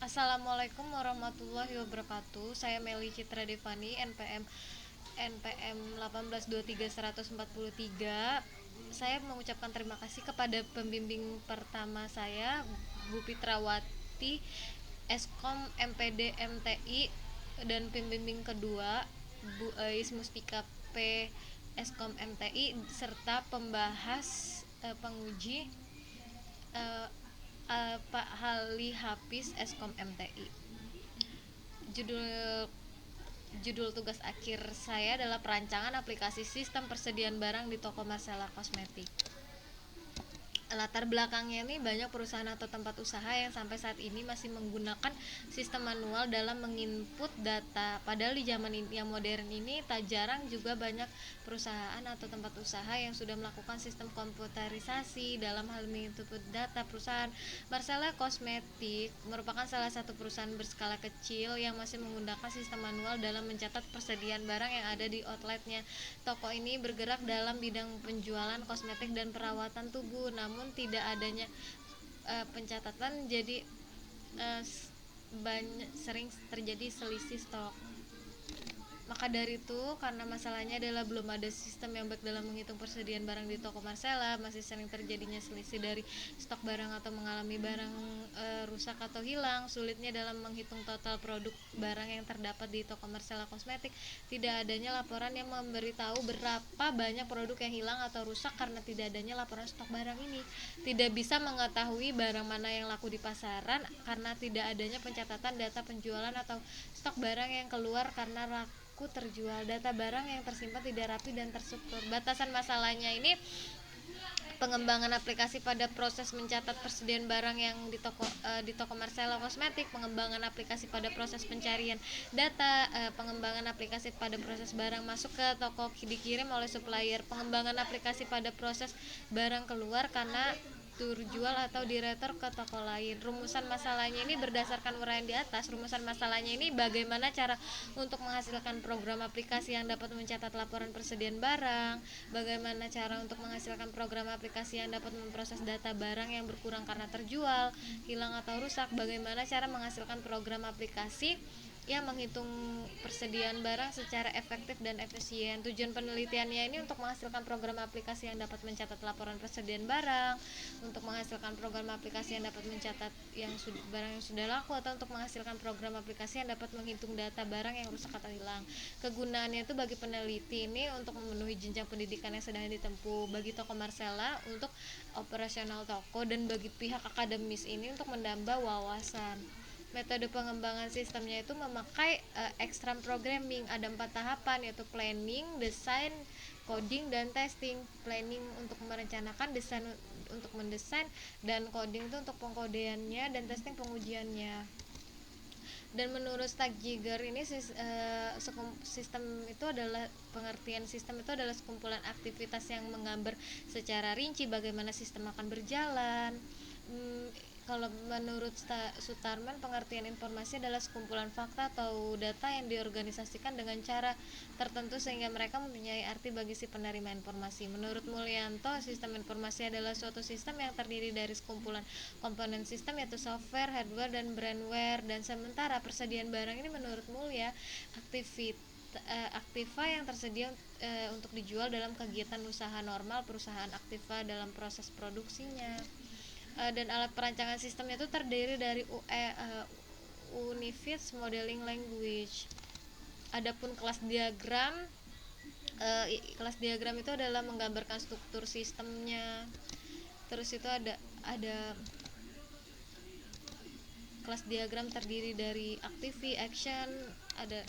Assalamualaikum warahmatullahi wabarakatuh. Saya Meli Citra Devani, NPM 1823143. Saya mengucapkan terima kasih kepada pembimbing pertama saya, Bu Pitrawati, Eskom MPD MTI, dan pembimbing kedua, Bu Ais Mustika P, Eskom MTI, serta pembahas penguji eh, Pak Hali Hafiz Eskom MTI. Judul judul tugas akhir saya adalah perancangan aplikasi sistem persediaan barang di toko Marcella Kosmetik. Latar belakangnya ini banyak perusahaan atau tempat usaha yang sampai saat ini masih menggunakan sistem manual dalam menginput data. Padahal di zaman yang modern ini tak jarang juga banyak perusahaan atau tempat usaha yang sudah melakukan sistem komputerisasi dalam hal menginput data perusahaan. Marcella Cosmetic merupakan salah satu perusahaan berskala kecil yang masih menggunakan sistem manual dalam mencatat persediaan barang yang ada di outletnya. Toko ini bergerak dalam bidang penjualan kosmetik dan perawatan tubuh, namun tidak adanya pencatatan, jadi sering terjadi selisih stok. Maka dari itu, karena masalahnya adalah belum ada sistem yang baik dalam menghitung persediaan barang di toko Marcella, masih sering terjadinya selisih dari stok barang atau mengalami barang rusak atau hilang, sulitnya dalam menghitung total produk barang yang terdapat di toko Marcella Kosmetik, tidak adanya laporan yang memberitahu berapa banyak produk yang hilang atau rusak karena tidak adanya laporan stok barang ini. Tidak bisa mengetahui barang mana yang laku di pasaran karena tidak adanya pencatatan data penjualan atau stok barang yang keluar karena terjual. Data barang yang tersimpan tidak rapi dan terstruktur. Batasan masalahnya ini pengembangan aplikasi pada proses mencatat persediaan barang yang di toko Marcella Kosmetik, pengembangan aplikasi pada proses pencarian data, pengembangan aplikasi pada proses barang masuk ke toko dikirim oleh supplier, pengembangan aplikasi pada proses barang keluar karena jual atau diretur ke toko lain. Rumusan masalahnya ini berdasarkan uraian di atas. Rumusan masalahnya ini bagaimana cara untuk menghasilkan program aplikasi yang dapat mencatat laporan persediaan barang, bagaimana cara untuk menghasilkan program aplikasi yang dapat memproses data barang yang berkurang karena terjual, hilang atau rusak, bagaimana cara menghasilkan program aplikasi yang menghitung persediaan barang secara efektif dan efisien. Tujuan penelitiannya ini untuk menghasilkan program aplikasi yang dapat mencatat laporan persediaan barang, untuk menghasilkan program aplikasi yang dapat mencatat barang yang sudah laku, atau untuk menghasilkan program aplikasi yang dapat menghitung data barang yang rusak atau hilang. Kegunaannya itu bagi peneliti ini untuk memenuhi jenjang pendidikan yang sedang ditempuh, bagi toko Marcella untuk operasional toko, dan bagi pihak akademis ini untuk menambah wawasan. Metode pengembangan sistemnya itu memakai extreme programming. Ada 4 tahapan, yaitu planning, desain, coding, dan testing. Planning untuk merencanakan, desain untuk mendesain, dan coding itu untuk pengkodeannya, dan testing pengujiannya. Dan menurut Stagjiger ini sistem itu adalah pengertian sistem itu adalah sekumpulan aktivitas yang menggambar secara rinci bagaimana sistem akan berjalan. Kalau menurut Sutarman, pengertian informasi adalah sekumpulan fakta atau data yang diorganisasikan dengan cara tertentu sehingga mereka mempunyai arti bagi si penerima informasi. Menurut Mulyanto, sistem informasi adalah suatu sistem yang terdiri dari sekumpulan komponen sistem, yaitu software, hardware, dan brandware. Dan sementara persediaan barang ini menurut Mulya aktiva yang tersedia untuk dijual dalam kegiatan usaha normal perusahaan, aktiva dalam proses produksinya. Dan alat perancangan sistemnya itu terdiri dari Unified Modeling Language. Adapun kelas diagram itu adalah menggambarkan struktur sistemnya. Terus itu ada kelas diagram terdiri dari activity, action, ada.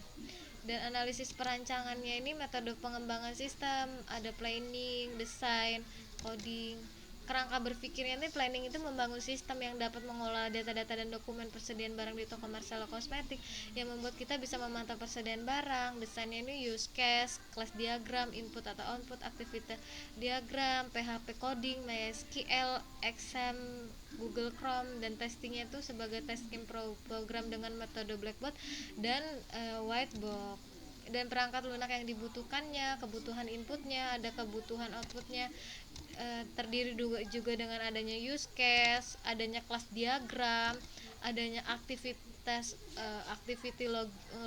Dan analisis perancangannya ini metode pengembangan sistem, ada planning, design, coding. Kerangka berpikirnya ini planning itu membangun sistem yang dapat mengolah data-data dan dokumen persediaan barang di toko Marcella Kosmetik yang membuat kita bisa memantau persediaan barang. Desainnya ini use case, class diagram, input atau output, activity diagram, PHP coding, MySQL, XAMPP, Google Chrome, dan testingnya itu sebagai testing program dengan metode blackboard dan whiteboard. Dan perangkat lunak yang dibutuhkannya, kebutuhan inputnya, ada kebutuhan outputnya, terdiri juga dengan adanya use case, adanya kelas diagram, adanya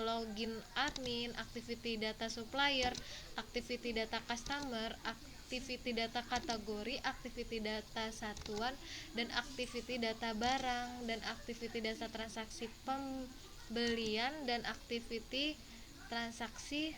login admin, activity data supplier, activity data customer, activity data kategori, activity data satuan, dan activity data barang, dan activity data transaksi pembelian, dan activity transaksi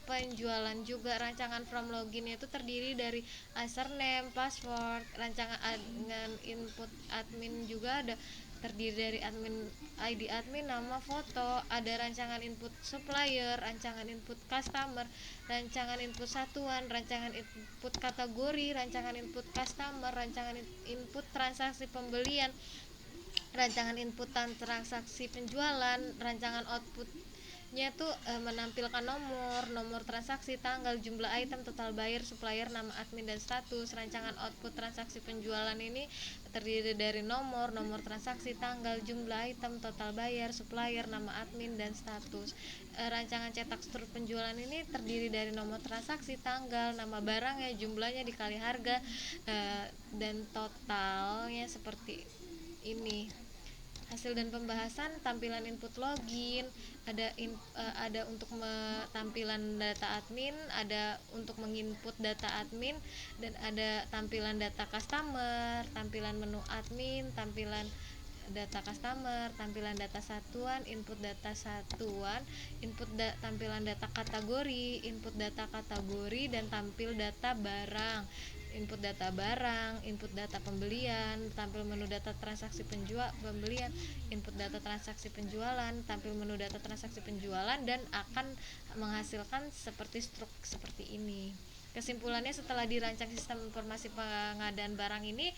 penjualan juga. Rancangan from login itu terdiri dari username, password, rancangan dengan input admin juga ada, terdiri dari admin, ID admin, nama, foto, ada rancangan input supplier, rancangan input customer, rancangan input satuan, rancangan input kategori, rancangan input customer, rancangan input transaksi pembelian, rancangan inputan transaksi penjualan, rancangan outputnya tuh menampilkan nomor transaksi, tanggal, jumlah item, total buyer, supplier, nama admin, dan status. Rancangan output transaksi penjualan ini terdiri dari nomor transaksi, tanggal, jumlah item, total buyer, supplier, nama admin, dan status. Rancangan cetak struktur penjualan ini terdiri dari nomor transaksi, tanggal, nama barangnya, jumlahnya dikali harga, dan totalnya seperti ini. Hasil dan pembahasan tampilan input login, ada untuk tampilan data admin, ada untuk menginput data admin, dan ada tampilan data customer, tampilan menu admin, tampilan data customer, tampilan data satuan, input data satuan, tampilan data kategori, input data kategori, dan tampil data barang, input data barang, input data pembelian, tampil menu data transaksi pembelian, input data transaksi penjualan, tampil menu data transaksi penjualan, dan akan menghasilkan seperti seperti ini. Kesimpulannya, setelah dirancang sistem informasi pengadaan barang ini,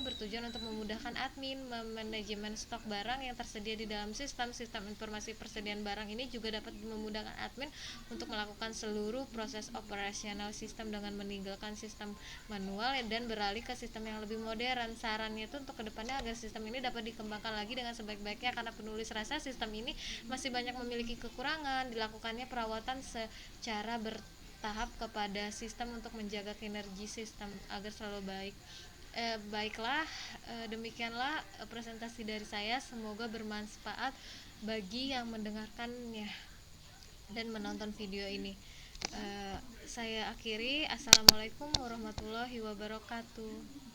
bertujuan untuk memudahkan admin manajemen stok barang yang tersedia di dalam sistem. Sistem informasi persediaan barang ini juga dapat memudahkan admin untuk melakukan seluruh proses operasional sistem dengan meninggalkan sistem manual dan beralih ke sistem yang lebih modern. Sarannya itu untuk kedepannya agar sistem ini dapat dikembangkan lagi dengan sebaik-baiknya, karena penulis rasa sistem ini masih banyak memiliki kekurangan. Dilakukannya perawatan secara tahap kepada sistem untuk menjaga kinerja sistem agar selalu baik. Baiklah, demikianlah presentasi dari saya. Semoga bermanfaat bagi yang mendengarkannya dan menonton video ini. Saya akhiri. Assalamualaikum warahmatullahi wabarakatuh.